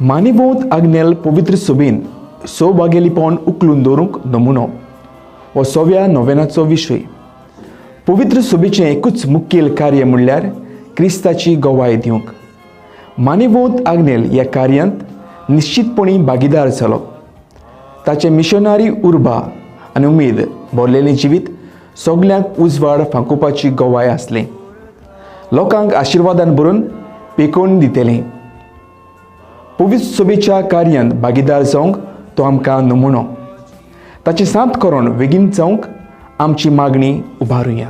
मानिवोंत आग्नेल पवित्र सोबीन सौभाग्यलीपण उखलून दवरूंक नमुनो हो 6व्या नोवेनाचो विशय. पवित्र सोबीचें एकूच मुखेल कार्य म्हणल्यार क्रिस्ताची गोवाय दिवंक. मानिवोंत आग्नेल ह्या कार्यांत निश्चितपणी भागीदार जालो. ताचें मिशनरी उर्बा आनी उमेद भरलेलें जिवीत सगल्यांक उजवाड फांकुपाची गोवाय आसलें. लोकांक आशिर्वादान भरून पेकोवन दितेलें. पवित्र सोबेच्या कार्यांत भागीदार जावंक तो आमकां नमुनो. ताचें सांत करून बेगीन जावंक आमची मागणी उबारुया.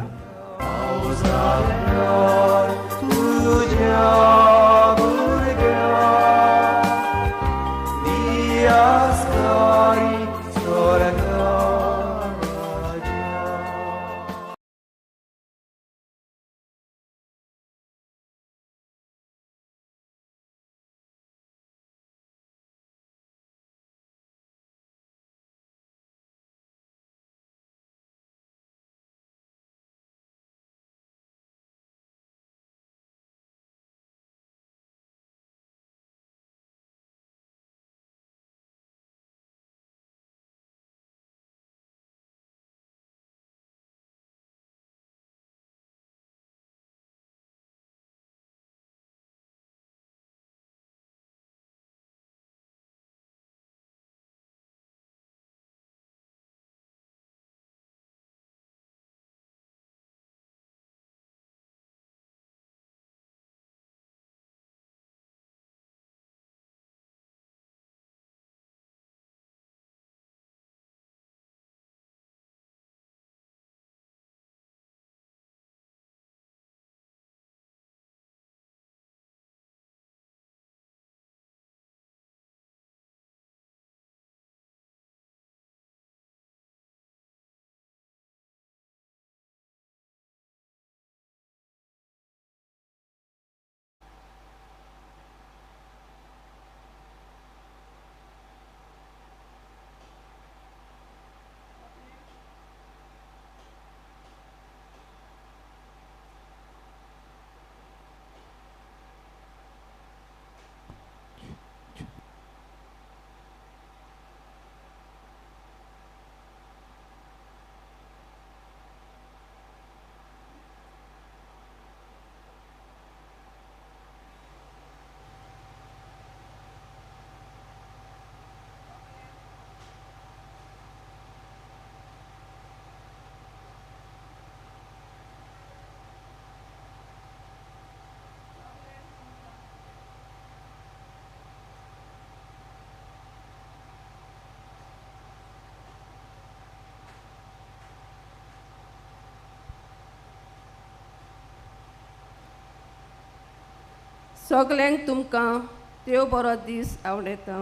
सगल्यांक तुमकां देव बरो दीस आवडेता.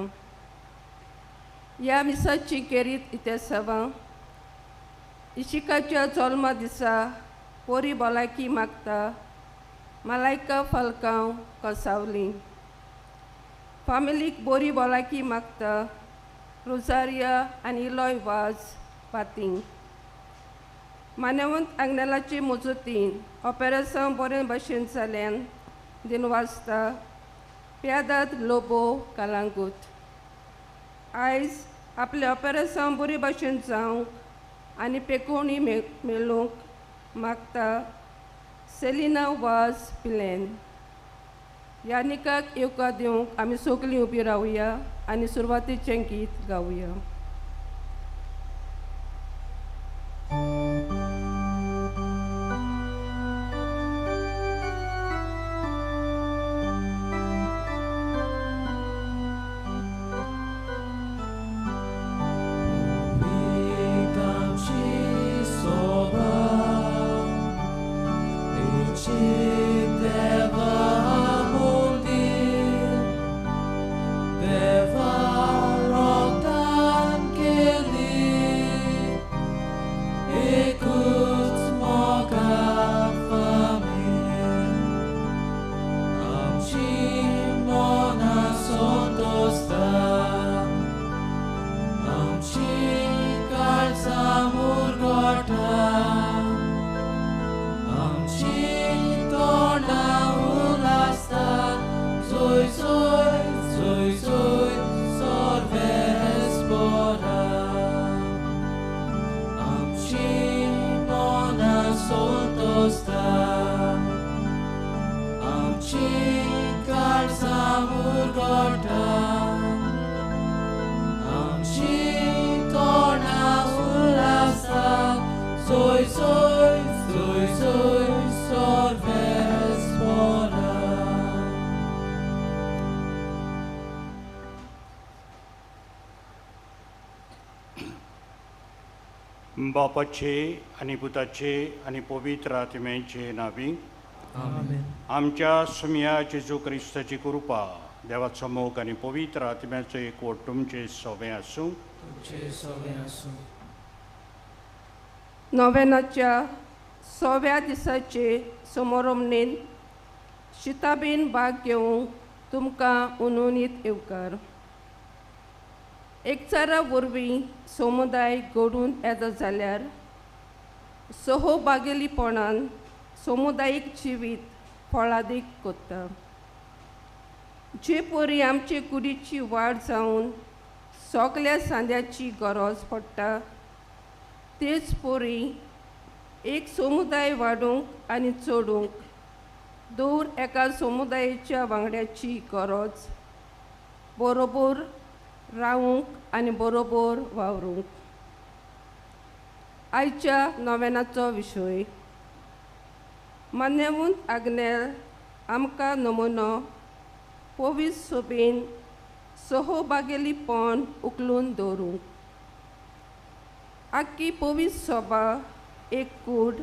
ह्या मिसाची केरीत इते सवा इशिकाच्या जल्मा दिसा बरी भलायकी मागता मालायका फालकांव कसावली. फामिलीक बरी भलायकी मागता रोजारिया आनी इलोय वाज पातींग. मानेवंत आग्नेलाची मजतीन ऑपेरेशन बरे भाशेन जाल्यान दिन वाजता प्यादाद लोबो कालांगूट. आयज आपले ऑपेरेशन बरे भाशेन जावंक आनी पेकोवणी मेळूंक मागता सेलिना वाज पिलेन. यानिकाक येवकार दिवंक आमी सगळीं उबी रावया आनी सुरवातीचें गीत गावया. Deva roda spora आमची मना सोतोस्ता आमची काळजां मुरगोटा आमची तोंडां उल्हासाक सोय सोय सोय सोय sorves spora बापाचे आनी पुताचे आनी पवित्र आत्म्याचे नावी आमेन आमच्या सुमिया जेजू क्रिस्ताची कृपा देवाचो मोग आनी पवित्र आत्म्याचो एकवट तुमचे सोबे आसूं तुमचे सगळे आसूं नोवेनाच्या 6व्या दिसाचे समारंभेन शिताबेन भाग घेवंक तुमकां उनोनीत येवकार एकचारा वरवीं समुदाय घडून येता जाल्यार सहभागिलीपणान समुदायीक जिवीत फळादीक कोत्ता जे परी आमचे कुडीची वाड जावन सगल्या सांद्याची गरज पडटा तेच परी एक समुदाय वाडूंक आनी चडूंक दर एका समुदायाच्या वांगड्याची गरज बरोबर रावूंक आनी बरोबर वावरूंक आयच्या नोवेनाचो विशय मान्यवंत आग्नेल आमकां नमुनो पवित्र सोबेन सहभागिलीपण उखलून दवरूंक आख्खी पवित्र सोबा एक कूड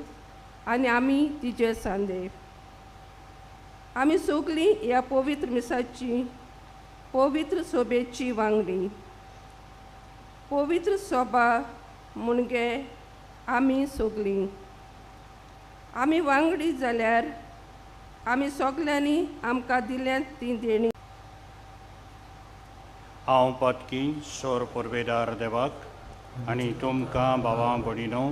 आनी आमी तिचे सांदे आमी सगळीं ह्या पवित्र मिसाची पवित्र सोबेची वांगडी पवित्र सोबा म्हणजे आमी सगळीं आमी वांगडी जाल्यार आमी सगल्यांनी आमकां दिल्यात ती देणी हांव पत्की सोर पुर्वेदार देवाक आनी तुमकां भावां भयणीनो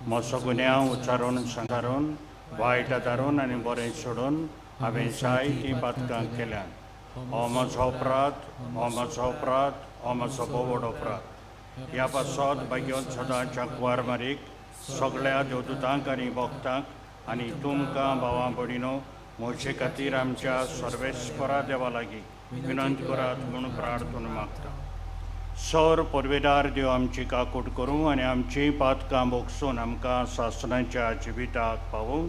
म्हजो गुन्यांव उच्चारून सांगारून वायट दारून आनी बरें सोडून हांवें जायतीं पातकां केल्यात हो म्हजो अपराध हो म्हजो अपराध हो म्हजो बोवड अपराध ह्या पासत बेगीन सदांच्या कुवार मारीक सगळ्या देवदूतांक आनी भक्तांक आनी तुमकां भावां भयणीनो म्हजे खातीर आमच्या सर्वेस्परा देवा लागीं विनंती करात म्हूण प्रार्थना मागता सौर पुर्वेदार देव आमची काकूट करूं आनी आमची पातकां बोगसून आमकां सासणाच्या जिविताक पावूं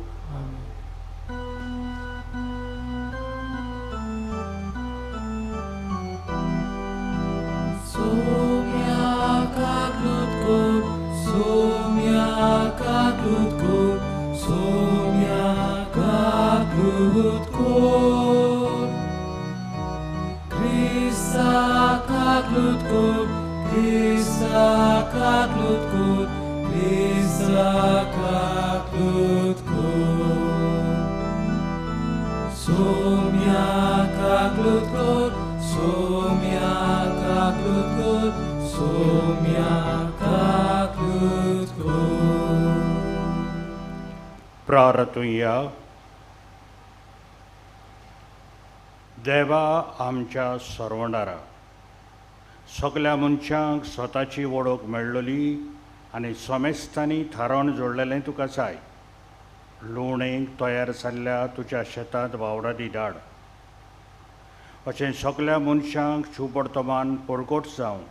प्रार्थुया देवा आमच्या सर्वंडारा सगल्या मनशांक स्वताची वळख मेळ्ळली आनी समेस्तांनी थारोन जोडलेलें तुका जाय लुणेक तयार जाल्ल्या तुज्या शेतांत वावरादी धाड अशें सगल्या मनशांक शुभवर्तमान परगट जावं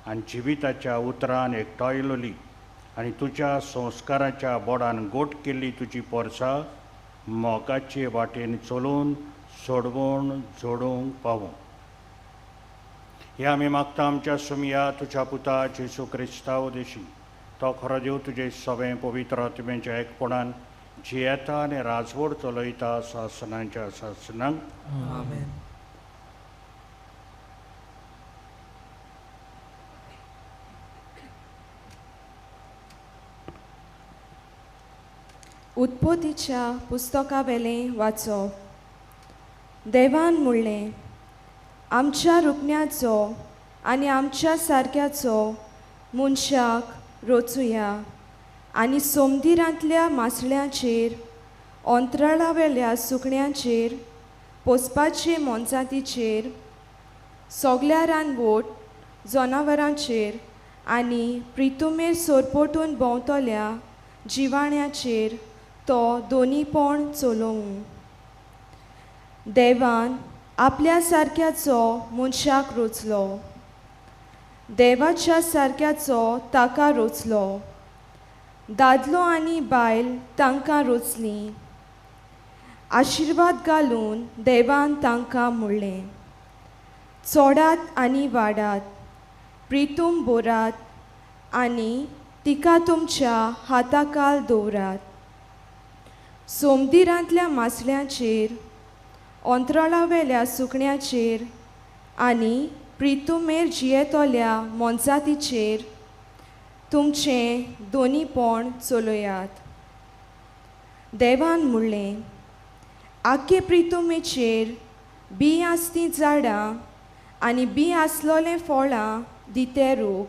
आनी जिविताच्या उतरान एकठांयलोली आनी तुज्या संस्काराच्या बोडान गोट केल्ली तुजी पोरसां मोगाचे वाटेन चलून सोडवून जोडूंक पावूं हें आमी मागता आमच्या सुमिया तुज्या पुता जेजू क्रिस्तांव देशी तो खरो देव तुजें सवें पवित्र आत्म्याच्या एकपणान जियेता आनी राजवड चलयता सासनांच्या सासनांक आमेन उत्पत्तीच्या पुस्तका वेलें वाचप देवान म्हणलें आमच्या रुपण्याचो आनी आमच्या सारक्याचो मनशाक रचुया आनी सोमदिरांतल्या मासळ्यांचेर अंतराळा वेल्या सुकण्यांचेर पोसपाचे मोनजातीचेर सगल्या रानवट जनावरांचेर आनी प्रितुमेर सोरपोटून भोंवतल्या जिवाण्याचेर तो दोनीपण चलोवं. देवान आपल्या सारक्याचो मनशाक रोचलो. देवाच्या सारक्याचो ताका रोचलो. दादलो आनी बायल तांकां रोचलीं. आशिर्वाद घालून देवान तांकां म्हणलें, चोडात आनी वाडात, प्रितूम बोरात आनी तिका तुमच्या हाताखाल दवरात. सोमदिरांतल्या मासळ्यांचेर, अंतराळावेल्या सुकण्याचेर आनी प्रितुमेर जियेतोल्या मोनजातीचेर तुमचें दोनीपण चलयात. देवान म्हणलें, आख्खे प्रितुमेचेर बी आसतीं झाडां आनी बी आसलोलें फळां दिते रूख.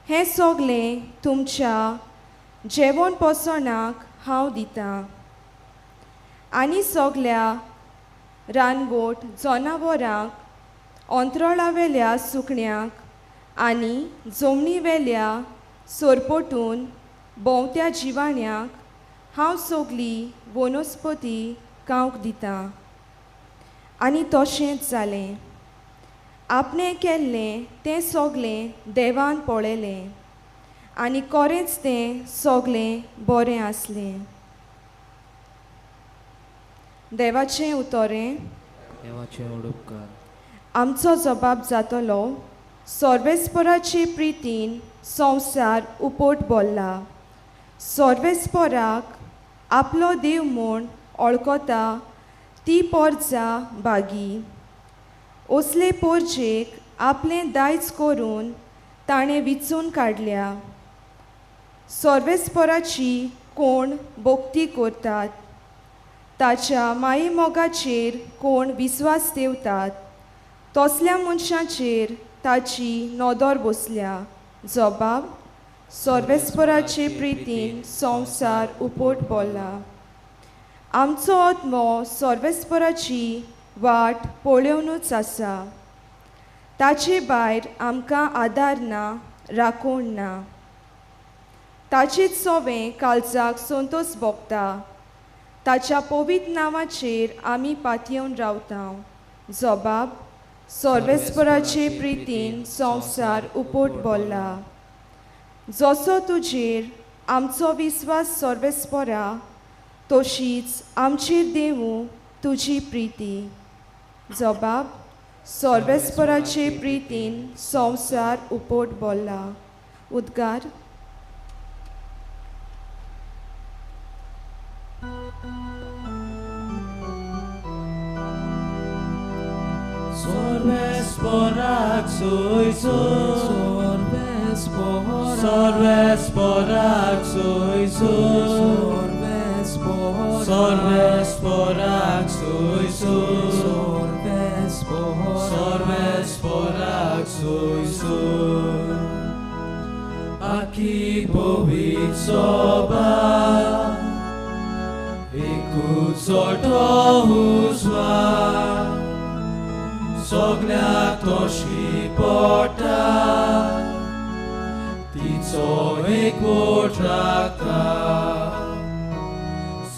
हें सोगलें तुमच्या जेवण पोसणाक हांव दितां. आनी सोगल्या रानवट जनावरांक, अंतराळावेल्या सुकण्यांक आनी जमनीवेल्या सोरपोटून भोंवत्या जिवाण्याक हांव सोगली वनस्पती खावंक दितां. आनी तशेंच जालें. आपणें केल्लें तें सोगलें देवान पळयलें आनी खरेंच तें सोगलें बरें आसलें. देवाचें उतोरें. देवाचे उपकार. आमचो जबाब जातलो, सर्वेस्पराचे प्रितीन संवसार उपोट बोल्ला. सर्वेस्पराक आपलो देव म्हूण वळखता ती पोरजा बागी. असले पोरजेक आपलें दायज करून ताणें विचून काडल्या. सर्वेस्पराची कोण भोक्ती करतात, ताच्या माये मोगाचेर कोण विस्वास ठेवतात, तसल्या मनशांचेर ताची नदर बसल्या. जबाब, सर्वेस्पराचे प्रितीन संवसार उपोट बोल्ला. आमचो आत्मो सर्वेस्पराची वाट पळोवनूच आसा. ताचे भायर आमकां आदार ना, राखण ना. ताचेच सोवें काळजाक संतोश भोगता. ताच्या पवित्र नांवाचेर आमी पातयेवन रावता. जबाब, सर्वेस्पराचे प्रितीन संवसार उपोट बोल्ला. जसो तुजेर आमचो विस्वास सर्वेस्परा, तशीच आमचेर देवू तुजी प्रिती. जबाब, सर्वेस्पराचे प्रितीन संवसार उपोट बोल्ला. उद्गार. Sorvesporak soy Sorvesporak soy Sorvesporak soy Sorvesporak soy Aki povit soba Ikut sorto huzwa Soglia toshi porta Tico ekotrakta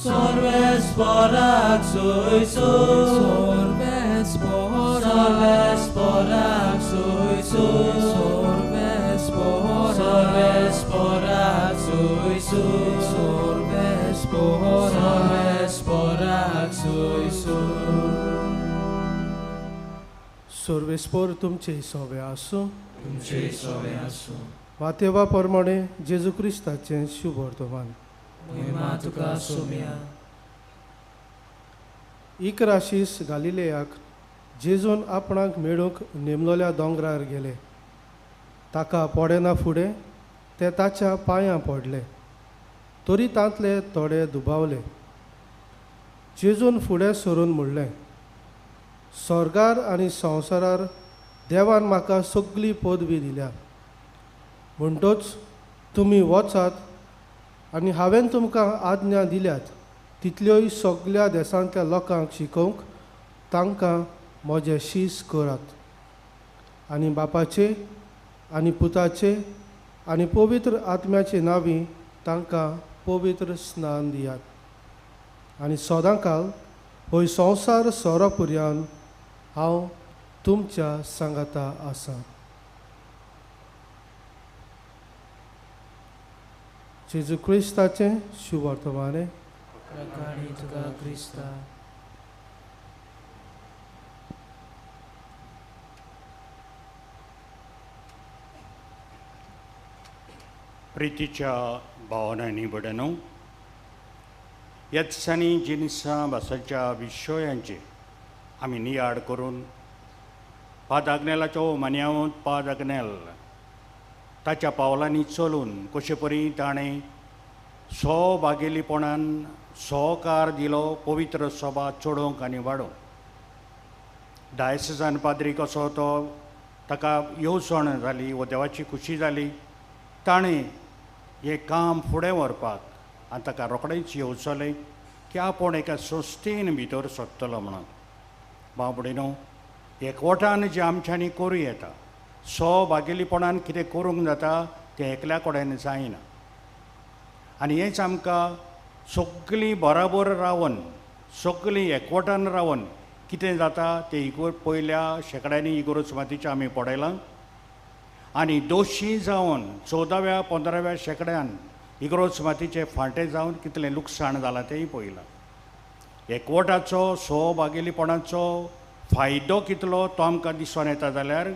Sorvesporak soy Sorvesporak soy Sorvesporak soy Sorvesporak soy सर्वेस्पर तुमचे सोबे आसूं. तुमचे सोबे आसूं. वातेवा प्रमाणे जेजू क्रिस्ताचें शुभ वर्तमान. महिमा तुका सोम्या. इकराशीस गालिलेयाक जेजून आपणाक मेळूंक नेमलोल्या दोंगरार गेले. ताका पडेना फुडें ते ताच्या पांयां पडले. तरी तांतले थोडे दुबावले. जेजून फुडें सरून म्हणलें, स्वर्गार आनी संवसारार देवान म्हाका सगळी पदवी दिल्या. म्हणटच तुमी वचात आनी हांवें तुमकां आज्ञा दिल्यात तितल्योय सगळ्या देशांतल्या लोकांक शिकोवंक तांकां म्हजें शीस करात. आनी बापाचे आनी पुताचे आनी पवित्र आत्म्याचे नांवी तांकां पवित्र स्नान दियात आनी सदांकाल हो संवसार सोरो पर्यंत हांव तुमच्या सांगाता आसा. जेजू क्रिस्ताचें शुभवर्तमाने प्रकाणी तुका क्रिस्ता. प्रितीच्या भावनांनी बडनो ह्या दिसांनी जिनसां भासाच्या विशयांचे आमी नियाड करून पादाग्नेलाचो मान्यावंत पादाग्नेल ताच्या पावलांनी चलून कशे परी ताणें बागेलीपणान सहकार दिलो पवित्र सभा चडोवंक आनी वाडोवंक. डायसिजान पाद्री कसो तो ताका येवसण जाली व देवाची खुशी जाली ताणें हें काम फुडें व्हरपाक आनी ताका रोखडेंच येवचलें की आपूण एका संस्थेन भितर सोदतलो म्हणून. बाबडीनो एकवटान जें आमच्यांनी करूं येता बागेलीपणान कितें करूंक जाता तें एकल्या कडेन जायना आनी हेंच आमकां सगळीं बराबर रावन सगळीं एकवटान रावन कितें जाता तें पयल्या शेकड्यांनी इगोर्ज मातीचें आमी पळयलां आनी दोशी जावन 14व्या 15व्या शेकड्यान इगोर्ज मातीचें फाटें जावन कितलें लुकसाण जालां तेंय पळयलां. एकवटाचो बागेलीपणाचो फायदो कितलो तो आमकां दिसून येता जाल्यार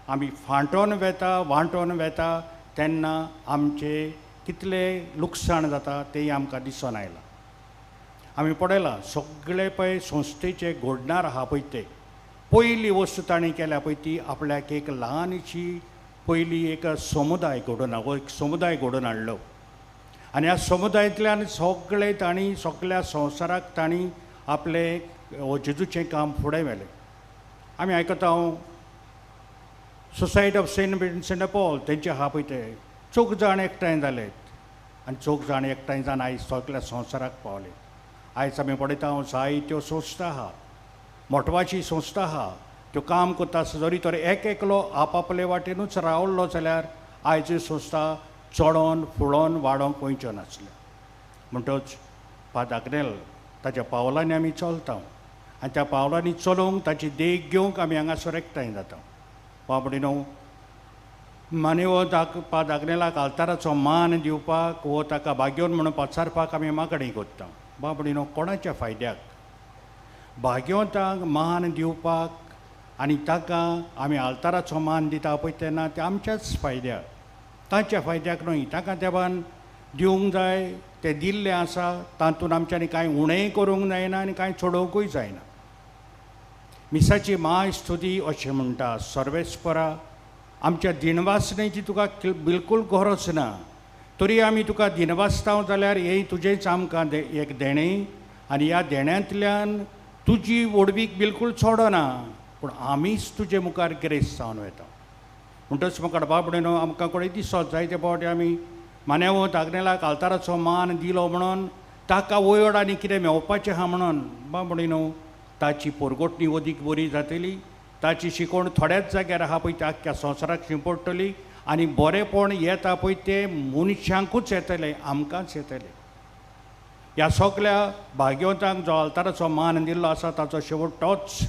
आमी फांटोन वांटोन वेता तेन्ना आमचें कितलें लुकसाण जाता तेंय आमकां दिसून आयलां. आमी पळयलां सगळे पळय संस्थेचे घडणार आहा पळय ते पयली वस्त ताणें केल्या पळय ती आपल्याक एक ल्हानशी पयली एक समुदाय घडोवन हाडलो आनी ह्या समुदायांतल्यान सगळे तांणी सगळ्या संवसाराक तांणी आपलें जेजूचें काम फुडें व्हेलें. आमी आयकता सोसायटी ऑफ सेंट पॉल तेंचे आहा पळय ते 4 जाण एकठांय जालेत आनी 4 जाण एकठांय जावन आयज सगळ्या संवसाराक पावले. आयज आमी पळयता जायत्यो संस्था आहा म्हत्वाची संस्था आहा त्यो काम करता जरी तर एकलो आपआपले वाटेनूच रावल्लो जाल्यार आयज संस्था चडोन फुडोन वाडोवंक वयच्यो नासल्यो. म्हणटच पादाग्नेल ताच्या पावलांनी आमी चलता आनी त्या पावलांनी चलोवंक ताची देख घेवंक आमी हांगासर एकठांय जाता. बाबडीनो मानेव पादाग्नेलाक आल्ताराचो मान दिवपाक वो ताका भाग्योन म्हणून पचारपाक आमी मागणी करता. बाबडीनो कोणाच्या फायद्याक भाग्योताक मान दिवपाक आनी ताका आमी आल्ताराचो मान दिता पळय तेन्ना ते आमच्याच फायद्याक तांच्या फायद्याक न्हय. ताका देवान दिवंक जाय तें दिल्लें आसा तातूंत आमच्यांनी कांय उणेंय करूंक जायना आनी कांय चडोवंकूय जायना. मिसाची माय स्तुती अशें म्हणटा सर्वेस्परा आमच्या दिनवासनेची तुका बिलकूल गरज ना तरी आमी तुका दिनवासता जाल्यार हें तुजेंच आमकां एक देणें आनी ह्या देण्यांतल्यान तुजी ओडवीक बिलकूल चोडना पूण आमीच तुजे मुखार ग्रेस जावन वता. म्हणटच म्हाका बाबडीनो आमकां कडेन दिसत जायते फावटी आमी मानेव दागनेलाक आल्ताराचो मान दिलो म्हणून ताका वयर आनी कितें मेवपाचें आहा म्हणून बाबडीनो ताची पोरगोटणी अदीक बरी जातली ताची शिकोवण थोड्याच जाग्यार आहा पळय त्या आख्ख्या संवसाराक शिंपडटली आनी बरेपण येता पळय तें मनशांकूच येतलें आमकांच येतलें. ह्या सगळ्या भाग्यवंतांक जो आल्ताराचो मान दिल्लो आसा ताचो शेवट तोच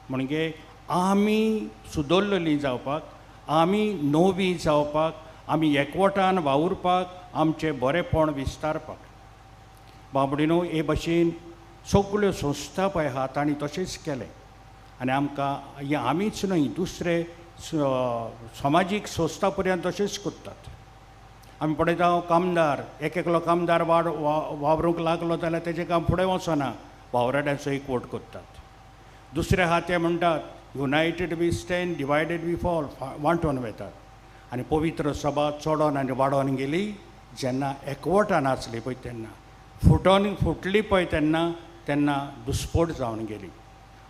म्हणजे आमी सुदरलेलीं जावपाक आमी नवी जावपाक आमी एकवटान वावुरपाक आमचें बरेपण विस्तारपाक. बाबडीनो हे भाशेन सगळ्यो संस्था पळय आहा तांणी तशेंच केलें आनी आमकां हे आमीच न्हय दुसरे समाजीक संस्था पर्यंत तशेंच करतात. आमी पळयता कामदार एकलो कामदार वावरूंक लागलो जाल्यार तेजें काम फुडें वचना वावराड्यांचो एकवट करतात. दुसरे आहा ते म्हणटात united we stand divided we fall वांटोन वेतात आनी पवित्र सभा चडोन आनी वाडोन गेली जेन्ना एकवटान आसली पळय तेन्ना फुटली पळय तेन्ना दुस्फोट जावन गेली.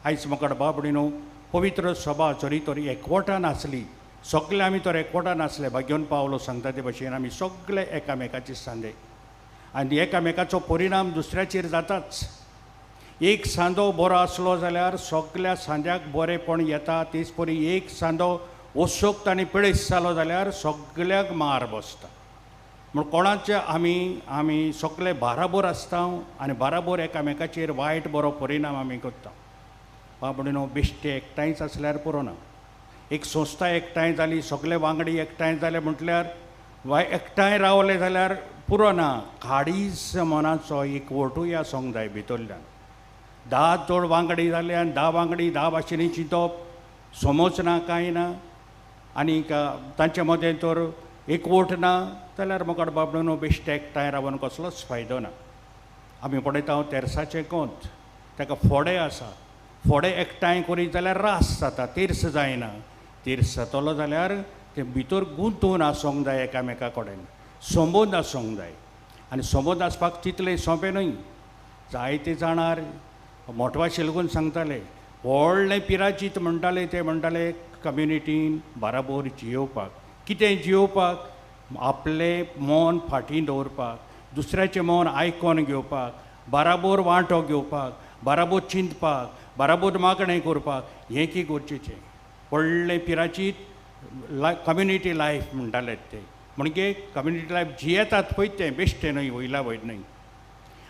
आयज म्हाका बाबडीनो पवित्र सभा जरी तरी एकवटान आसली सगळे आमी तर एकवटान आसले भाग्योन पावलो सांगता ते भशेन आमी सगळे एकामेकाचे सांदे आनी एकामेकाचो परिणाम दुसऱ्याचेर जाताच. एक सांदो बरो आसलो जाल्यार सगळ्या सांद्याक बरेपण येता तेच परी एक सांदो वोसोक तांणी पिळेस जालो जाल्यार सगळ्याक मार बसता. म्हण कोणाचे आमी सगळे बाराबोर आसता आनी बाराबोर एकामेकाचेर वायट बरो परिणाम आमी करता. बाबडीनो बेश्टे एकठांयच आसल्यार पुरो ना. एक संस्था एकठांय जाली, सगळे वांगडी एकठांय जाले म्हटल्यार एकठांय रावले जाल्यार पुरो ना. काडीच मनाचो एकवटूय आसूंक जाय भितरल्यान. 10 जोड वांगडी जाले आनी 10 वांगडी 10 भाशेनी चिंतप समज ना कांय ना आनी तांचे मदें तर एकवट ना जाल्यार म्हाका बाबडो बेश्टे एकठांय रावन कसलोच फायदो ना. आमी पळयता तेरसाचें कोंत, ताका फोडे आसा. फोडे एकठांय करीत जाल्यार रास जाता, तिर्स जायना. तिर्स जातलो जाल्यार ते भितर गुंतून आसूंक जाय एकामेका कडेन, संबंद आसूंक जाय. आनी संबंद आसपाक तितलें सोंपें न्हय. जायते जाणार मोठवाशे लागून सांगताले, व्हडलें पिराजीत म्हणटाले ते म्हणटाले कम्युनिटीन बाराबोर जियोवपाक. कितें जियोवपाक? आपलें मन फाटीं दवरपाक, दुसऱ्याचें मन आयकोन घेवपाक, बाराबोर वांटो घेवपाक, बाराबोर चिंतपाक, बाराबोर मागणें करपाक, हें की गरजेचें. व्हडलें पिराजीत कम्युनिटी लायफ म्हणटाले ते. म्हणजे कम्युनिटी लायफ जियेतात पळय तें बेश्टें न्हय, वयला वयर न्हय.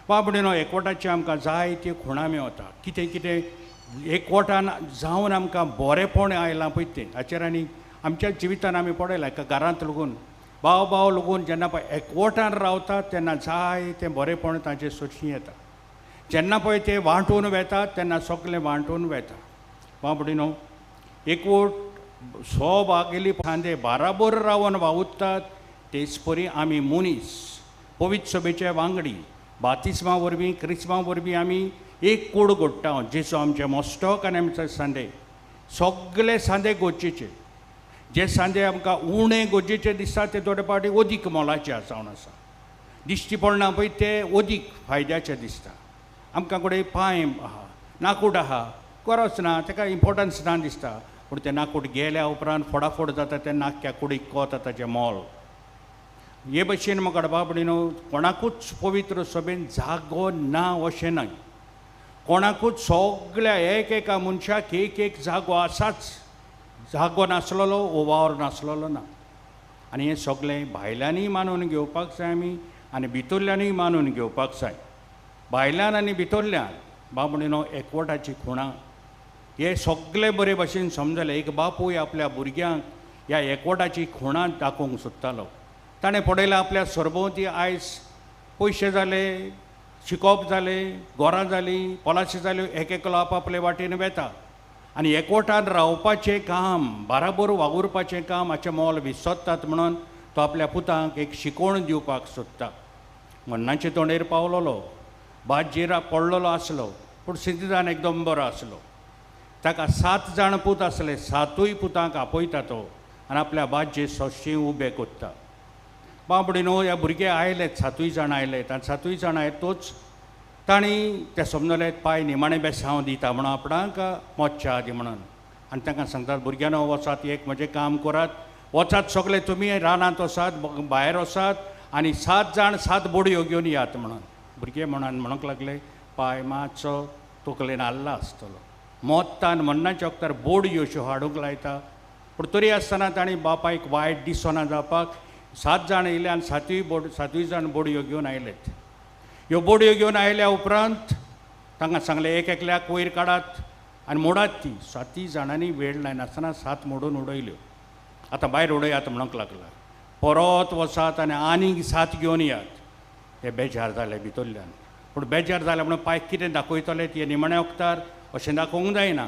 बाबडीनो एकवटाचे आमकां जायत्यो खुणा मेवता. कितें कितें एकवटान जावन आमकां बरेंपण आयलां पळय तें हाचेर आनी आमच्या जिवितान आमी पळयलां. एका घरांत लागून भाव लागून जेन्ना पळय एकवटान रावतात तेन्ना जाय तें बरेंपण तांचें सोंशी येता. जेन्ना पळय ते वांटून वेतात तेन्ना सगळें वांटून वेता. बाबडीनो एकवट सोबागेली खांदे बाराबोर रावन वावुरतात. तेच परी आमी मनीस पवित्र सभेचे वांगडी बातिस्मा वरवीं क्रिस्मा वरवीं आमी एक कूड घडटा. जेजू आमचे मस्तक आनी आमचे सांदे, सगळे सांदे गरजेचे. जे सांदे आमकां उणें गरजेचे दिसता ते थोडे फावटी अदीक मोलाचे जावन आसा. दिश्टी पडना पळय ते अदीक फायद्याचे दिसता. आमकां कडेन पांय आहा, नाकूड आहा, गरज ना, ताका इम्पोर्टन्स ना दिसता. पूण तें नाकूड गेल्या उपरांत फोडाफोड जाता तेन्ना आख्ख्या कुडीक कोता ताचें मोल. हे भशेन म्हाका बाबडीनो कोणाकूच पवित्र सभेन जागो ना अशें न्हय. कोणाकूच सगळ्या एका मनशाक एक जागो आसाच. जागो नासलेलो वो वावर नासलेलो ना. आनी हें सगळें भायल्यांनी मानून घेवपाक जाय आमी आनी भितरल्यांनी मानून घेवपाक जाय. भायल्यान आनी भितरल्यान बाबडीनो एकवटाची खुणां हे सगळें बरे भशेन समजलें. एक बापूय आपल्या भुरग्यांक ह्या एकवटाची खुणां दाखोवंक सोदतालो. ताणें पळयलां आपल्या सरभोंवती आयज पयशे जाले, शिकप जालें, घरां जालीं, पॉलाशी जाल्यो, एकलो आपआपले वाटेन वेता. आनी एकवटान रावपाचें काम, बाराबोर वावुरपाचें काम हाचें मोल विसरतात. म्हणून तो आपल्या पुतांक एक शिकवण दिवपाक सोदता. मन्नाचे तोंडेर पावलोलो, भाजयेर पडलेलो आसलो, पूण सिद्धांत एकदम बरो आसलो. ताका 7 जाण पूत आसले, 7य पुतांक आपयता तो आनी आपल्या भाजये सोंशें उबें कोत्ता. बाबडीनो ह्या भुरगे आयले, 7य जाण आयले. तांचे 7य जाण आयले तोच तांणी ते समजले पांय निमाणें बेसांव दिता म्हणून आपणाक मोच्चा दी म्हणून. आनी तांकां सांगतात भुरग्यांनो वचात, एक म्हजें काम करात, वचात सगळे तुमी रानांत वसात, भायर वसात आनी 7 जाण 7 बोडयो घेवन यात म्हणून. भुरगे म्हणूंक लागले पांय मातसो तकलेन आल्ला आसतलो. मोत्तान मन्नाच्या वखदार बोडयो अश्यो हाडूंक लायता. पूण तरी आसतना तांणी बापायक वायट दिसना जावपाक 7 जाण येयले आनी 7य जाण बोडयो घेवन आयलेत. ह्यो बोडयो घेवन आयल्या उपरांत तांकां सांगलें एकल्याक वयर काडात आनी मोडात ती. 7य जाणांनी वेळ लायनासतना 7 मोडून उडयल्यो. आतां भायर उडयात म्हणूंक लागला. परत वसात आनी आनीक 7 घेवन यात. हे बेजार जाले भितरल्यान. पूण बेजार जाले म्हणून पांय कितें दाखयतले ते निमाण्या वखदार अशें दाखोवंक जायना.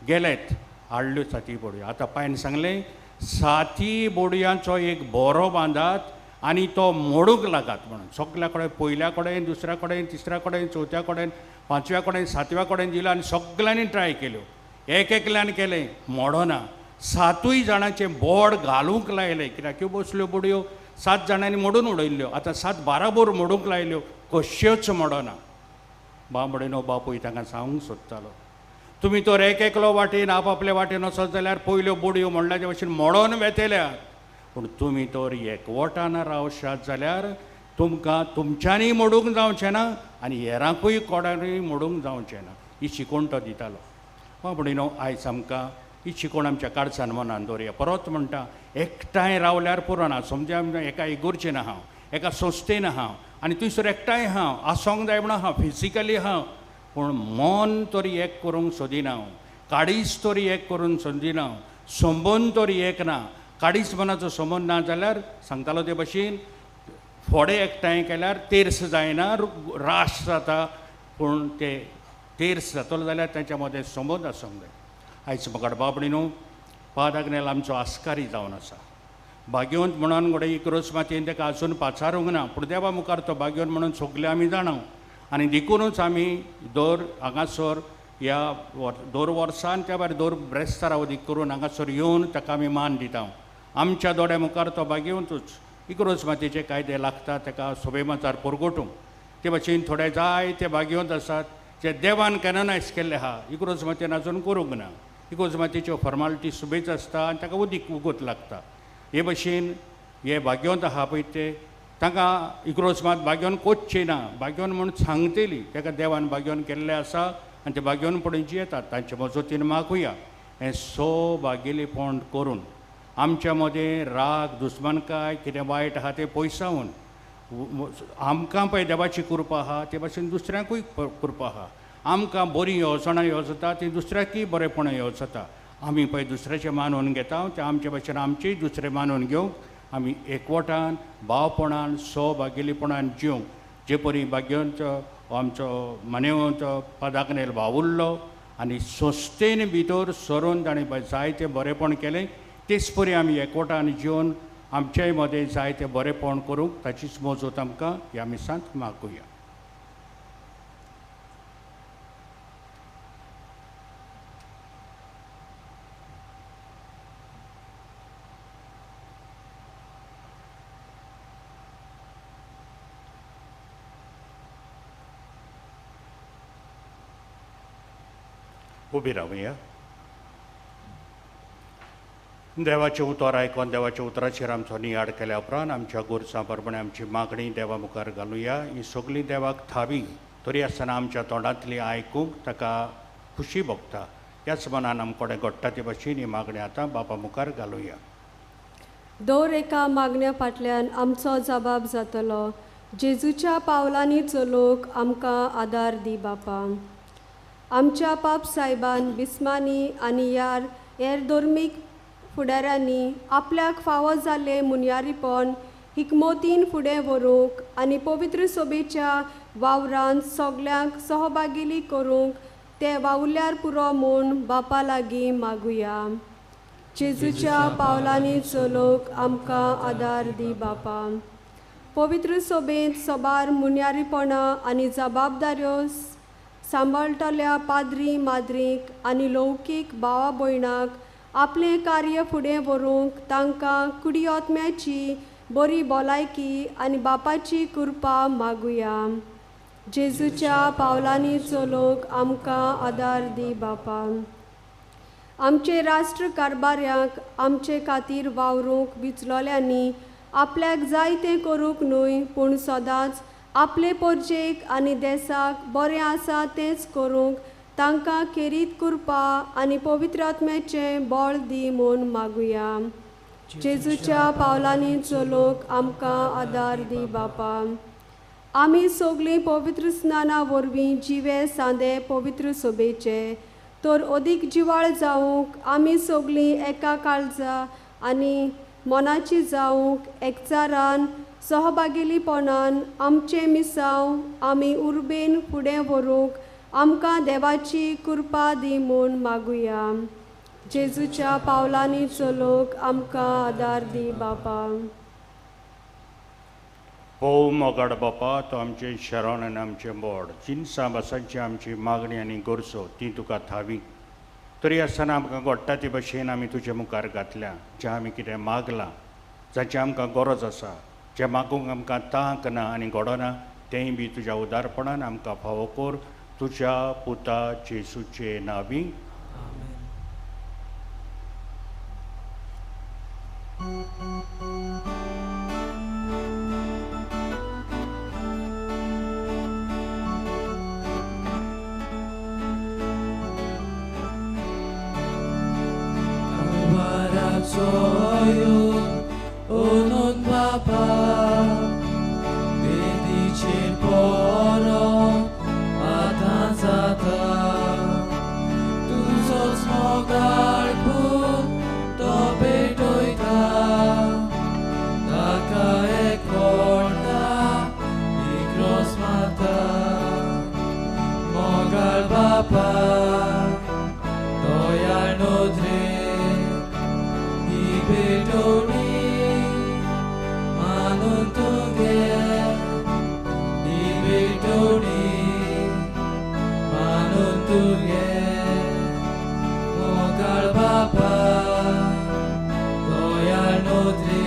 गेलेत, हाडल्यो 7य बोडयो. आतां पांयान सांगलें 7य बोडयांचो एक बोरो बांदात आनी तो मोडूंक लागात म्हणून. सगल्या कडेन, पयल्या कडेन, दुसऱ्या कडेन, तिसऱ्या कडेन, चवथ्या कडेन, 5व्या कडेन, 7व्या कडेन दिलो आनी सगल्यांनी ट्राय केल्यो. एकल्यान केलें, मोडना. 7य जाणांचे बोड घालूंक लायले. कित्याक ह्यो बसल्यो बोडयो 7 जाणांनी मोडून उडयल्ल्यो. आतां 7 बाराबोर मोडूंक लायल्यो, कश्योच मोडना. बाबडीनो बापूय तांकां सांगूंक सोदतालो तुमी तर एकलो वाटेन आपआपल्या वाटेन वचत जाल्यार पयल्यो बोडयो म्हणल्याचे भशेन मोडोन वेतेल्यात. पूण तुमी तर एकवटान रावशात जाल्यार तुमकां तुमच्यांनी मोडूंक जावचें ना आनी हेरांकूय कोणाकूय मोडूंक जावचें ना. ही शिकवण तो दितालो. बाबडीनो आयज आमकां ही शिकोवण आमच्या काळजान मनान दवरया. परत म्हणटा एकठांय रावल्यार पुरोना. समजा एका इगोर्जेन आहा, एका संस्थेन आहा आनी थंयसर एकठांय आहा, आसोंक जाय म्हणून आहा, फिजिकली आहा, पूण मन तरी एक करूंक सोदिना, काळीज तरी एक करून सोदिना, संबंद तरी एक ना. काळीज मनाचो संबंद ना जाल्यार सांगतालो ते भशेन फोडे एकठांय केल्यार तेर्स जायना, राश जाता. पूण ते तेर्स जातलो जाल्यार तांच्या मदें संबंद आसूंक जाय. आयज म्हाका बाबडीनो पादाग्नेल आमचो आस्कारी जावन आसा. भाग्यवंत म्हणून घडये इकरोस मातयेन ताका आजून पाचारूंक ना, पूण देवा मुखार तो भाग्यवंत म्हणून सगळे आमी जाणां. आनी देखूनच आमी दर हांगासर ह्या 2 वर्सान त्या भायर 2 ब्रेस्तारा उदीक करून हांगासर येवन ताका आमी मान दिता. आमच्या दोळ्या मुखार तो भाग्यवंतूच. इकरोस मातयेचे कायदे लागता ताका सोबे माचार परगोटूंक. ते भाशेन थोडे जायते भाग्यवंत आसात जे देवान कॅनोनायज केल्ले आहा, इकरोस मातयेन आजून करूंक ना. इकरोस मातयेच्यो फॉर्मालिटी सुबेज आसता आनी ताका उदीक उगत लागता. हे भशेन हे भाग्यवंत आहा पळय ते तांकां इकरोस मात भाग्यवंत कोचचें ना. भाग्यवंत म्हणून सांगतली ताका देवान भाग्यवंत केल्लें आसा आनी ते भाग्यवंत पडून जियेतात. तांचे मजतीन मागुया हें भागेलीपण करून आमच्या मदें राग, दुस्मानकाय, कितें वायट आहा तें पयसावन आमकां पळय देवाची कृपा आहा ते भाशेन दुसऱ्यांकूय कृपा आहा. आमकां बरीं येवजणां ह्यो जाता ती दुसऱ्याकूय बरेपण ह्यो जाता. आमी पळय दुसऱ्याचें मानून घेता ते आमचे भाशेन आमचेय दुसरे मानून घेवंक आमी एकवटान भावपणान भागेलीपणान जिवंक. जे परी भाग्यवंत आमचो मानेवंत पादाग्नेल भाव उरलो आनी संस्थेन भितर सरून ताणें जायतें बरेपण केलें, तेच परी आमी एकवटान जिवन आमच्याय मदें जायतें बरेपण करूंक ताचीच मजत आमकां ह्या मिसांत मागुया. उबी रावया. देवाचें उतर आयकून देवाच्या उतराचेर आमचो नियाड केल्या उपरांत आमच्या गोरसां प्रमाणे आमची मागणी देवा मुखार घालुया. ही सगळी देवाक थावी तरी आसतना आमच्या तोंडांतली आयकूंक ताका खुशी भोगता. ह्याच मनान आमकडे घडटा ते भाशेन ही मागणी आतां बापा मुखार घालुया. दर एका मागण्या फाटल्यान आमचो जबाब जातलो. जेजूच्या पावलांनी चलोवंक आमकां आदार दी बापा. आमच्या पाप सायबान बिस्मानी आनी हेर धर्मीक फुडाऱ्यांनी आपल्याक फावो जाल्ले मुनयारीपण हिकमतीन फुडें व्हरूंक आनी पवित्र सोबेच्या वावरांत सगल्यांक सहभागिली करूंक ते वावुरल्यार पुरो म्हूण बापा लागीं मागुया. जेजूच्या पावलांनी चलोवंक आमकां आदार दी बापा. पवित्र सोबेंत सोबार मुनयारीपणां आनी जबाबदाऱ्यो सांबाळटल्या पाद्री माद्रीक आनी लौकीक भावा भयणाक आपलें कार्य फुडें व्हरूंक तांकां कुडियोत्म्याची बरी भलायकी आनी बापाची कृपा मागुया. जेजूच्या पावलांनी चलोवंक आमकां आदार दी बापा. आमचे राष्ट्र कारबाऱ्यांक आमचे खातीर वावरूंक विचलोल्यांनी आपल्याक जाय तें करूंक न्हय पूण सदांच आपले परजेक आनी देशाक बरें आसा तेंच करूंक तांकां खेरीत कृपा आनी पवित्र आत्म्याचें बळ दी म्हूण मागुया. जेजूच्या पावलांनी चलोवंक आमकां आदार दी बापा. आमी सगळीं पवित्र स्नाना वरवीं जिवे सांदे पवित्र सोबेचे तर अदीक जिवाळ जावंक आमी सगळीं एका काळजा आनी मनाची जावंक एकचारान सहभागिलीपणान आमचे मिसांव आमी उर्बेन फुडें व्हरूंक आमकां देवाची कृपा दी म्हूण मागुया. जेजूच्या पावलांनी चलोवंक आमकां आदार दी बापा. पळोव मोगाड बापा, तो आमचें शरण आनी आमचें बोड. जिनसां भासांची आमची मागणी आनी गरजो ती तुका थावी. तरी आसतना आमकां घडटा ते भाशेन आमी तुजे मुखार घातल्या. जें आमी कितें मागलां, जाची आमकां गरज आसा, जें मागूंक आमकां तांक ना आनी घडना, तेंय बी तुज्या उदारपणान आमकां फावो कर. तुज्या पुता जेजूचे नांवी. सोयून ओनून बापा बेदीचेर परत आतां जाता तुजोच मोगाळ पूत तो भेटयता ताका एकवटा इक्रोस माता मोगाळ बापा दोयाळ नोद्रे ही भेटोवणी मानून तुगे ही भेटोवणी मानून तुगे मोगाळ बापा दोयाळ नोद्रे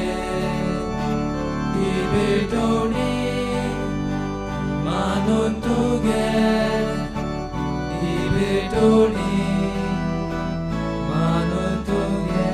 ही भेटोवणी मानून तुगे ही भेटोवणी मानून तुगे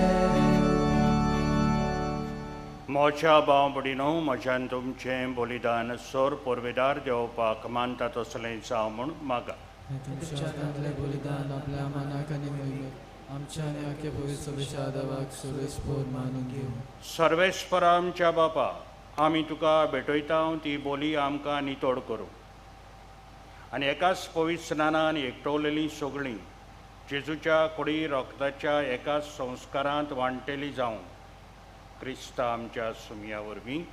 मोच्या भाव भडिनो म्हज्यान तुमचें बलिदान सोर पोरवेदार देवपाक मानता तसलें जावं म्हूण मागा तुमच्या दादले बलिदान आपल्या मनाक आनी मोहिमेक आमच्या आनी आख्या पवित्र सभेच्या आदाराक सुरेस्पोर मानून घेऊ सर्वेस्परा आमच्या बापा आमी तुका भेटयता ती बोली आमकां नितोड करूं आनी एकाच पवित्र स्नानान एकटवलेलीं सगळीं जेजूच्या कुडी रोगताच्या एकाच संस्कारांत वांटेली जावं क्रिस्ता आमच्या सुमया वरवीं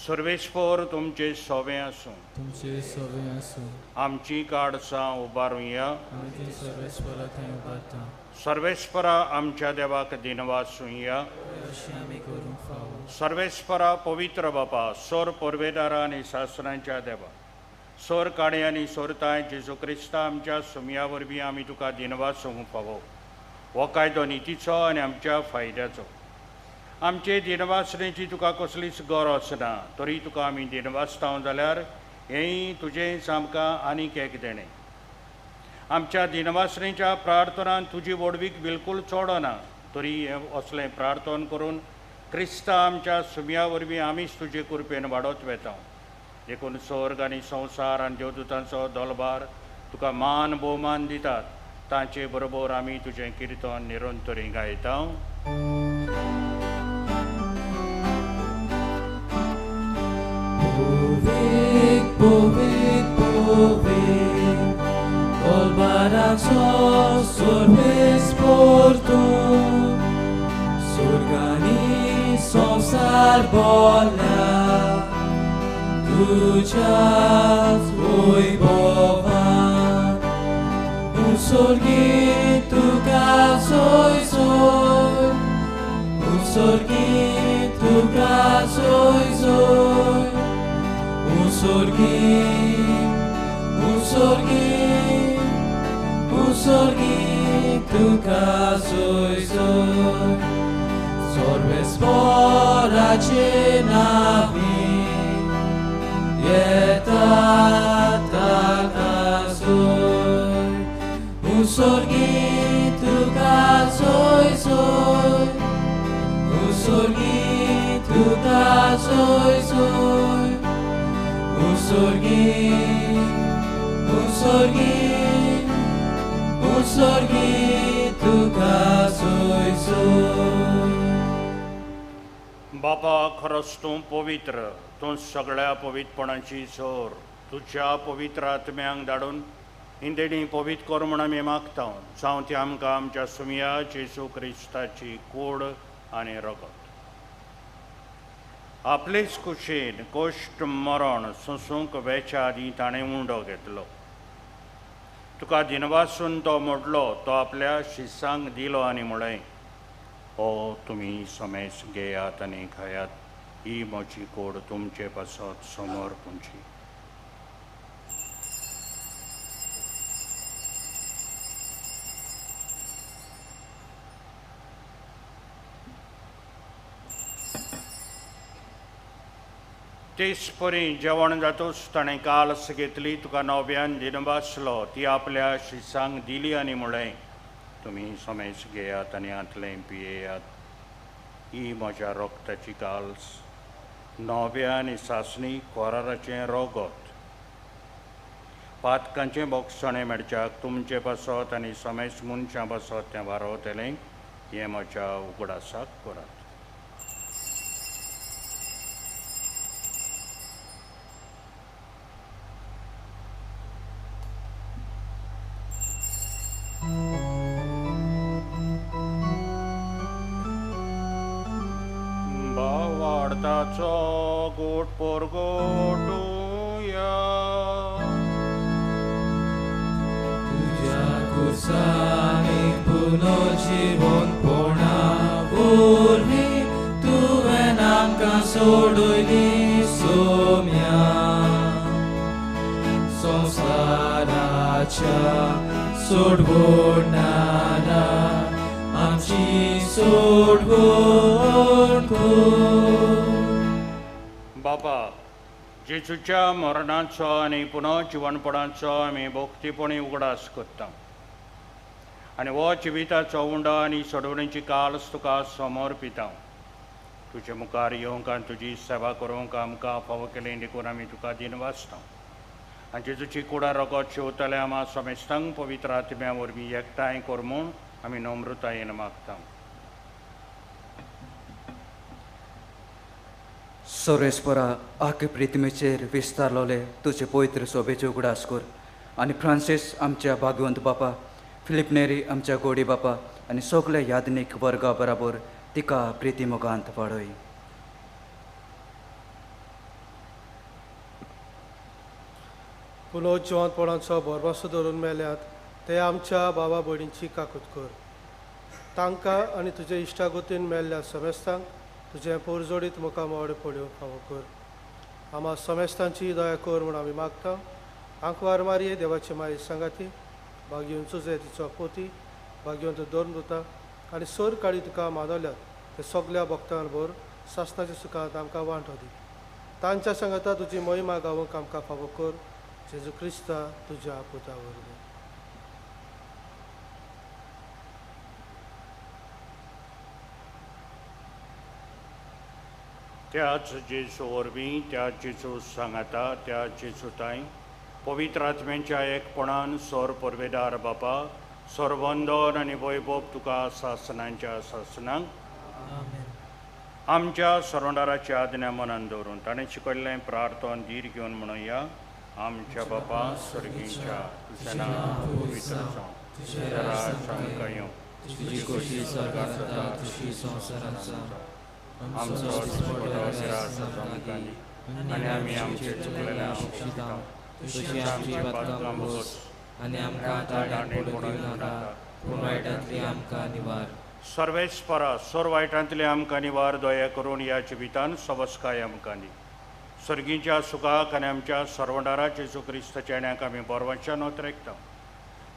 सर्वेस्पोर तुमचे सोवें आसूं तुमचे सवे आसूं आमची काडसां उबारुया आमी ती सर्वेस्परा थंय उबारता सर्वेस्परा आमच्या देवाक दिनवासूया अशें आमी करूंक फावो सर्वेस्परा पवित्र बापा सोर पोरवेदारा आनी शास्त्रांच्या देवा सोर काणे आनी सोरताय जेजू क्रिस्ता आमच्या सुमया वरवीं आमी तुका दिनवासूंक फावो हो कायदो नितीचो आनी आमच्या फायद्याचो आमचे दिनवासणेची तुका कसलीच गरज ना तरी तुका आमी दिनवासता जाल्यार हेंय तुजेंच आमकां आनीक एक देणें आमच्या दिनवासणेच्या प्रार्थनांत तुजी वडवीक बिलकूल चोडना तरी असलें प्रार्थन करून क्रिस्ता आमच्या सुमया वरवीं आमीच तुजे कृपेन वाडत वेता देखून स्वर्ग आनी संवसार आनी देवदूतांचो दलबार तुका मान भोवमान दितात तांचे बरोबर आमी तुजें किर्तन निरंतरी गायता Povik, povik, povik Kolbaraco sorvespor tu Surgani संसार बोला तुझ्याच वैभवान उसर्गी तुका सोय सोय उसर्गी तुका सोय सोय उसर्गी उसर्गी उसर्गी तुका सोय सोय सर्वेस्पराचे नावी येतात ताका सोय उसर्गी तुका सोय सोय उसर्गी तुका सोय सोय उसर्गी उसर्गी उसर्गी तुका सोय सोय बापा खरोच तूं पवित्र तूं सगळ्या पवित्रपणाची सोर तुज्या पवित्र आत्म्यांक धाडून इंदेणी पवित्र कर म्हूण आमी मागता जावं ती आमकां आमच्या सुमया जेजू क्रिस्ताची कूड आनी रगत आपलेच कुशीन कोश्ट मरण सोंसूंक वेच्या आदीं ताणें उंडो घेतलो तुका दिनवासून तो मोडलो तो आपल्या शिसांक दिलो आनी म्हळें हो तुमी समेस घेयात आनी खायात ही म्हजी कूड तुमचे पासत समोर पुंजी तेच परी जेवण जातूच ताणें काल्स घेतली तुका नव्यान दिनवासलो ती आपल्या शिसांक दिली आनी म्हळें तुमी समेस घेयात आनी हातलें पियेयात ही म्हज्या रोगताची काल्स नव्या आनी सासणी कोराराचें रोगत पातकांचें बोगसणें मेडच्याक तुमचे बसत आनी समेस मनशां बसत तें वारवतलें हें म्हज्या उगडासाक करात. भावार्थाचो गोड परगोटुया. तुझ्या कुर्सानी पुनर्जीवनपणा वरवीं तुवें आमकां सोडूयली सोम्या. संवसाराच्या सोडवणारा आमची सोडवण कर. बापा, जेजूच्या मरणाचो आनी पुनर्जीवनपणाचो आमी भोक्तीपणी उगडास करता आनी हो जिविताचो उंडो आनी सोडवणेची काळज तुका समर्पिता. तुजे मुखार येवंक आनी तुजी सेवा करूंक आमकां फावो केलें देखून आमी तुका दिनवासता. आनी जेजूची कुडा रगत शेवतले आमा समेस्तांक पवित्र आत्म्या वरवीं एकठांय कर म्हूण आमी नम्रतायेन मागता. सर्वेस्परा आखे प्रितीमेचेर विस्तारलोले तुजे पवित्र सोबेचे उगडास कर आनी फ्रांसीस आमच्या भागवंत बापा, फिलिप नेरी आमच्या गोडी बापा आनी सगळे यादनीक वर्गा बराबर तिका प्रितीमोगांत वाडय. पुनर्जीवनपणाचो भरवसो धरून मेल्यात ते आमच्या बाबा भयणींची काकूट कर. तांकां आनी तुज्या इश्टागतीन मेल्ल्या समेस्तांक तुजें पोरजोडीत मुखार मोडे पड्यो फावो कर. आमा समेस्तांची दया कर म्हूण आमी मागता. आंकवार मारये देवाची माई सांगाती, भाग्यवंत चुजे तिचो पोती, भाग्यवंत दोन दुता आनी सोर काळी तुका मानवल्यात ते सगल्या भक्तां बरोबर सासणाच्या सुखांत आमकां वांटो दी. तांच्या सांगाता तुजी महिमा गावूंक आमकां फावो कर. जेजू क्रिस्ता तुज्या पुता वरवीं. त्याच जेजू वरवीं, त्याच जेजू सांगाता, त्याच जेजू ताई पवित्र आत्म्यांच्या एकपणान सोर परवेदार बापा, सोर वंदन आनी वैभव तुका सासनांच्या सासनांक आमच्या सरवंडाराची आज्ञा मनान दवरून ताणें शिकयल्लें प्रार्थन धीर घेवन म्हणुया. आमच्या बापा सर्गींच्या तुजें नांव पवित्र जावं, तुजें राज्य आमकां येवं, तुजी खोशी स्वर्गांत जाता तशी संवसारांत जावं. आमचो दिसपटो निराश आमकां दी आनी आमी आमचे चुकलेल्यांक शिक्षिता तशी आमची पातकां बोस आनी आमकां ताळ्यान पडूं नाका, पूण वायटांतली आमकां निवार. सर्वेस्परा सोर वायटांतले आमकां निवार दया करून ह्या जिवितान सबस्काय आमकां दी. सर्गीच्या सुखाक आनी आमच्या सरवंडारा जेजू क्रिस्ताच्या येण्याक आमी बोरवांच्यान नोतरेकता.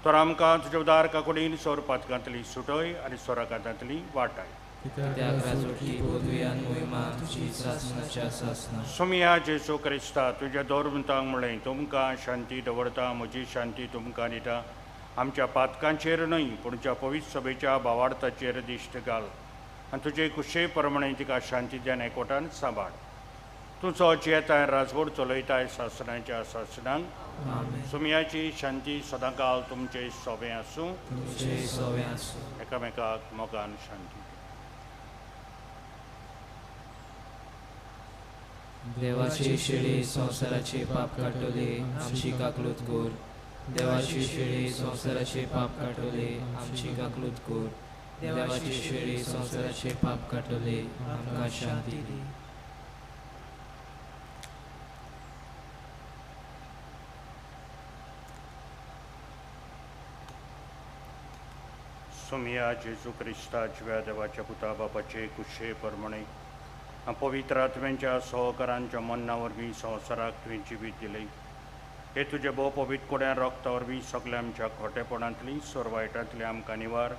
तर आमकां तुज्या उदार काकुडीन सोर पातकांतली सुटय आनी सोराकांतांतली वाटाय. कित्याक राजवटी पदवी आनी मोहिमा तुजी सासणाच्या सासना. सुमिया जेजू क्रिस्ता तुज्या दौरवंतांक म्हणलें तुमकां शांती दवरता, म्हजी शांती तुमकां दिता. आमच्या पातकांचेर न्हय पूण तुज्या पवित्र सभेच्या भावार्थाचेर दिश्ट घाल आनी तुजे कुशे प्रमाणे तिका शांतीच्यान एकवटान सांबाळ. तुजो जेताय राजवट चलयताय सासणाच्या सासणांक. सुमियाची शांती सदांकाळ तुमचे सोबे आसूं. एकामेकाक मोगान शांती. देवाची शेळी संवसाराचे पाप काटोले आमची काकलूत कर. देवाची शेळी संवसाराचे पाप काटोले आमची काकलूत कर. देवाची शेळी संवसाराचे पाप काटोले आमकां शांती दी. सुमिया जेजू क्रिस्ता जिव्या देवाच्या पुता बापाचे कुशे प्रमाणे पवित्र आत्म्यांच्या सहकारांच्या मन्ना वरवीं संवसाराक तुवें जिवीत दिलें. हे तुजे भोव पवित्र कोड्या रक्ता वरवीं सगल्या आमच्या खोटेपणांतली सोर वायटांतली आमकां निवार.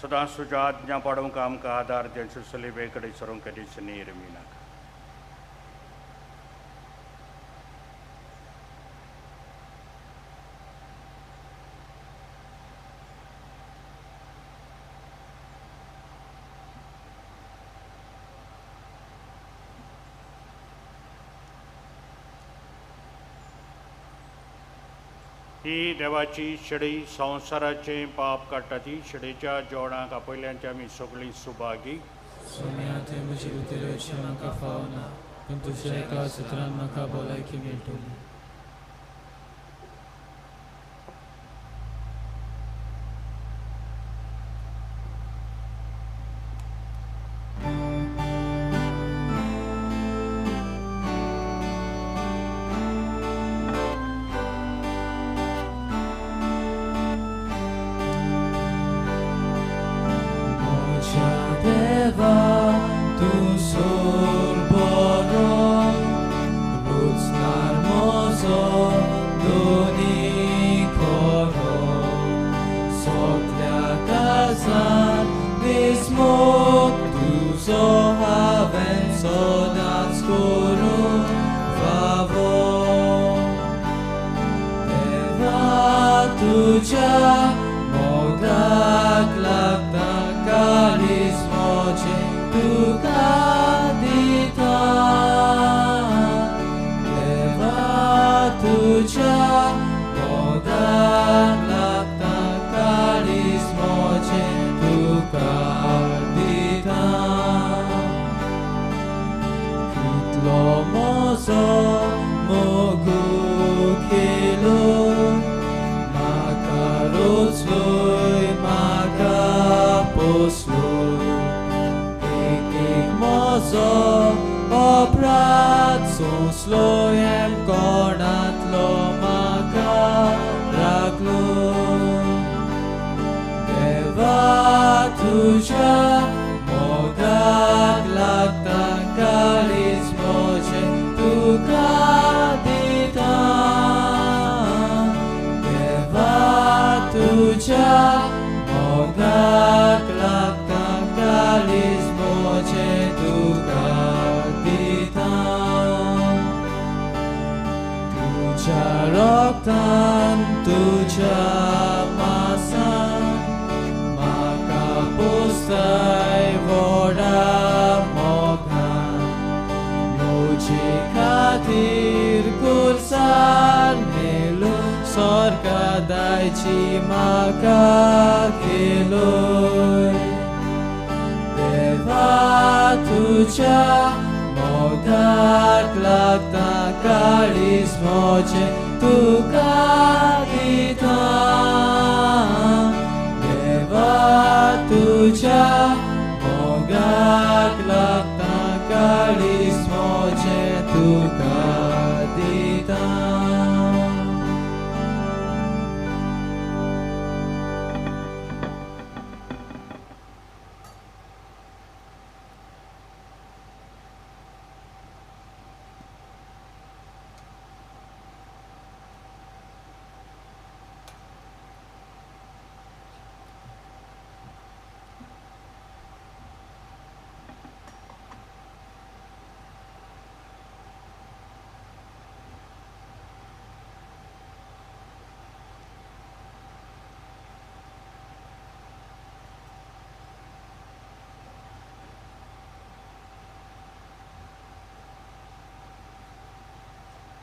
सदांच तुज्या आज्ञा पाडूंक आमकां आदार देंचो सलिबे कडेन सरूंक कधीच नेरमी नाका. ही देवाची शिडी संवसाराचें पाप काडटा ती शिडेच्या जेवणाक आपयल्यांची आमी सगळीं सुभागी सोम्या थंय म्हजी उतर हरशीं म्हाका फावना पूण तुज्या एका सुत्रान म्हाका भलायकी मेळटली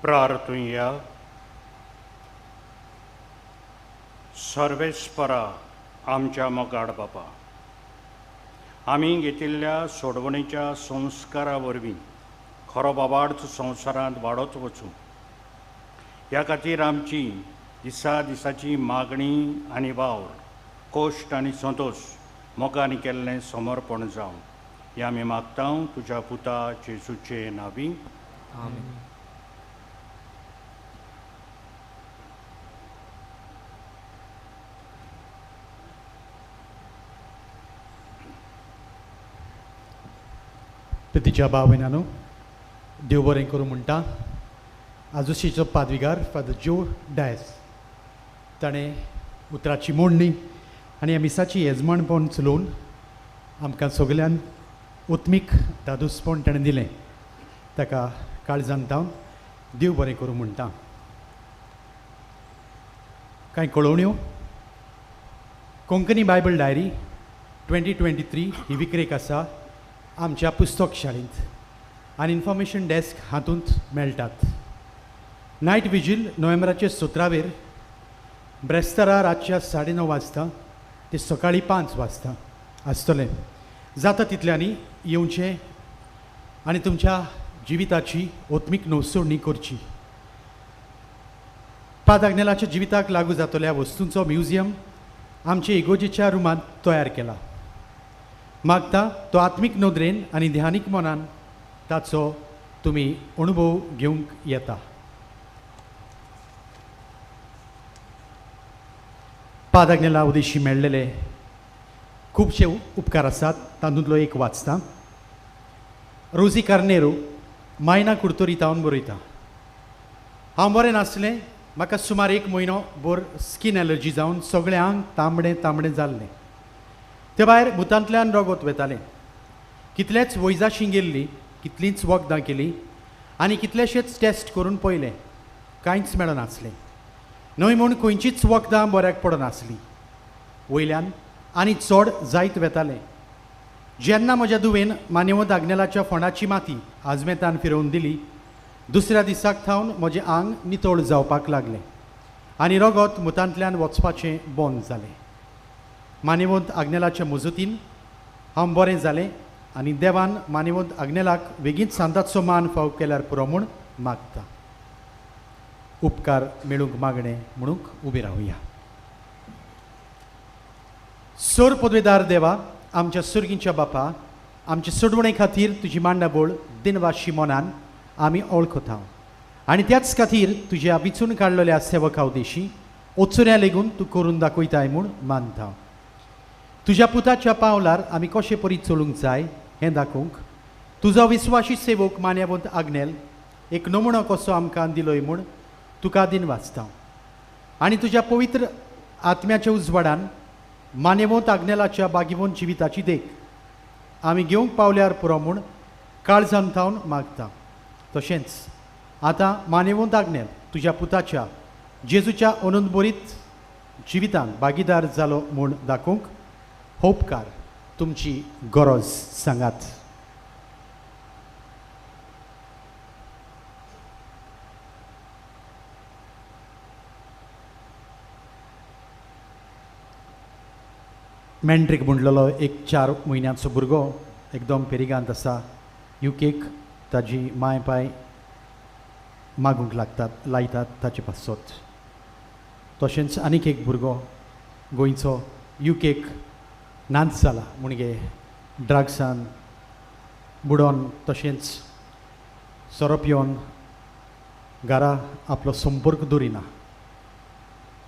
प्रार्थुया सर्वेस्परा आमच्या मोगाड बापा आमी घेतिल्ल्या सोडवणेच्या संस्कारा वरवीं खरो बाबार्थ संवसारांत वाडत वचूं ह्या खातीर आमची दिसा दिसाची मागणी आनी वावर कोश्ट आनी संतोश मोगान केल्लें समर्पण जावं हें आमी मागता तुज्या पुता जेजूचे नांवी आमीन प्रितीच्या भाव भयणानो देव बरें करूं म्हणटा आजोशीचो पादविगार फादर जो डायस ताणें उतराची मोडणी आनी ह्या मिसाची येजमानपण चलोवन आमकां सगल्यांक उत्मीक दादोसपण ताणें दिलें ताका काळजांत हांव देव बरें करूं म्हणटा कांय कळोवण्यो कोंकणी बायबल डायरी 2023 ही विक्रेक आसा आमच्या पुस्तक शाळेंत आनी इन्फॉर्मेशन डेस्क हातूंत मेळटात नायट विजील नोव्हेंबराचे 17 वेर ब्रेस्तारा रातच्या 9:30 वाजता ते सकाळी 5 वाजता आसतलें. जाता तितल्यांनी येवचें आनी तुमच्या जिविताची ओत्मीक नवसोडणी करची. पाद आग्नेलाच्या जिविताक लागू जातल्या वस्तूंचो म्युजियम आमचे इगोजेच्या रुमांत तयार केला. मागता तो आत्मीक नदरेन आनी ध्यानीक मनान ताचो तुमी अणभव घेवंक येता. पाद आग्नेला उदेशी मेळ्ळेले खुबशे उपकार आसात. तातूंतलो एक वाचता. रोजी कार्नेरो मायना कुर्तोरितावन बरयता. हांव बरें नासलें. म्हाका सुमार 1 म्हयनो भर स्कीन एलर्जी जावन सगळें आंग तांबडें तांबडें जाल्लें. ते भायर मुतांतल्यान रगत वेतालें. कितलेच वैजाशीं गेल्लीं, कितलींच वखदां केलीं आनी कितलेशेच टेस्ट करून पळयलें. कांयच मेळनासलें. न्हय म्हूण खंयचीच वखदां बऱ्याक पडनासलीं. वयल्यान आनी चड जायत वेतालें. जेन्ना म्हज्या धुवेन मानेवंत आग्नेलाच्या फोंडाची माती आजमेतान फिरोवन दिली, दुसऱ्या दिसाक थावन म्हजें आंग नितळ जावपाक लागलें आनी रगत मुतांतल्यान वचपाचें बंद जालें. मानेवंत आग्नेलाच्या मजतीन हांव बरें जालें आनी देवान मानेवंत आग्नेलाक बेगीन सांताचो मान फाव केल्यार पुरो म्हूण मागता. उपकार मेळूंक मागणें म्हणूंक उबे रावया. सोर पदवेदार देवा, आमच्या सुर्गींच्या बापा, आमचे सोडवणे खातीर तुजी मांडाबोळ दिनवाशी मनान आमी ओळखता आनी त्याच खातीर तुज्या बिचून काडलेल्या सेवका उदेशी ओचुऱ्या लेगून तूं करून दाखयताय म्हूण मानता. तुज्या पुताच्या पावलार आमी कशे परी चलूंक जाय हें दाखोवंक तुजो विस्वाशी सेवक मान्यवंत आग्नेल एक नमुनो कसो आमकां दिलोय म्हूण तुका दिन वाचता. आनी तुज्या पवित्र आत्म्याच्या उजवाडान मान्यवंत आग्नेलाच्या बागीवंत जिविताची देख आमी घेवंक पावल्यार पुरो म्हूण काळजान थावन मागता. तशेंच आतां मान्यवंत आग्नेल तुज्या पुताच्या जेजूच्या अनंतबरीत जिवितान भागीदार जालो म्हूण दाखोवंक हो उपकार तुमची गरज सांगात. मॅन्ड्रीक म्हणलेलो एक 4 म्हयन्यांचो भुरगो एकदम पेरिगांत आसा. युकेक ताजी माय पाय मागूंक लायतात ताचे पासत. तशेंच आनीक एक भुरगो गोंयचो युकेक नांच जाला म्हणजे ड्रग्सान बुडोन तशेंच सोरो पिवन घरा आपलो संपर्क दवरिना.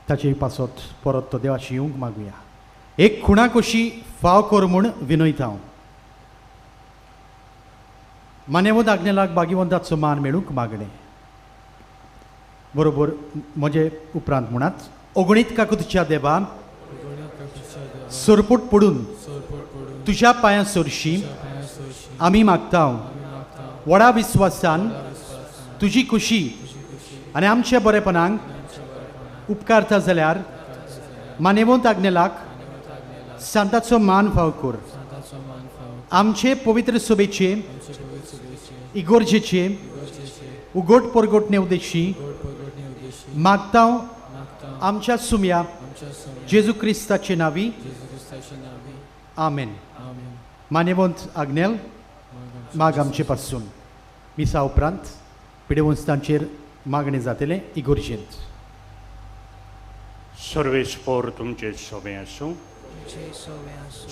ताचे पासत परत तो देवाची येवंक मागुया. एक खुणा कशी फाव कर म्हूण विनयता हांव. मान्यवंत आग्नेलाक बागीवंताचो मान मेळूंक मागणें. बरोबर म्हजे उपरांत म्हणात. अगणीत काकुतच्या देवा, सोरपूट पडून तुज्या पांयां सरशी आमी मागता. व्हडा विस्वासान तुजी खुशी आनी आमच्या बरेपणांक उपकारता जाल्यार मान्यवंत आग्नेलाक सांताचो मान फाव कर. आमचे पवित्र सभेचे इगोर्जेचे उगोट परगोट नेवदेशी मागता आमच्या सुम्या जेजू क्रिस्ताचे नावी. आमेन. मान्यवंत आग्नेल माग आमचे पासून मिसा उपरांत पिडेवंतांचेर मागणें जातलें इगोर्जेंत. सर्वेस्पोर तुमचे सोबे आसूं.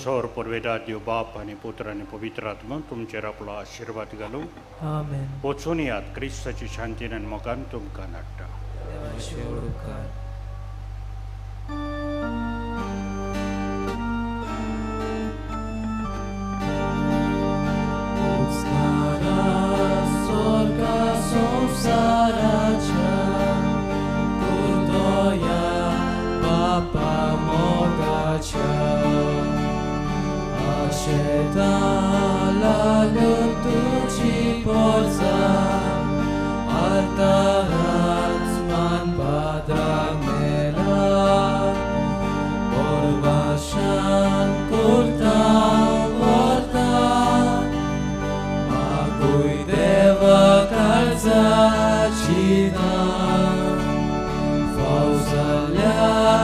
सोर परवेदा देव बाप आनी पुत्र आनी पवित्र आत्मा तुमचेर आपलो आशिर्वाद घालूं. आमेन. वचून यात क्रिस्ताची शांतीन आनी मोगान तुमकां धाडटा. देवाचे उपकार. Fauzalia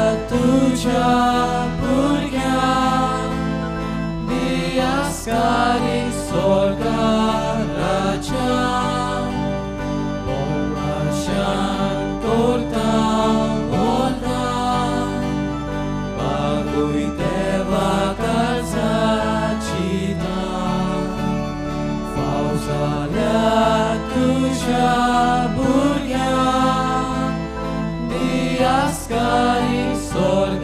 जाल्यार तुज्या भुरग्यांक तियास्कारी सोर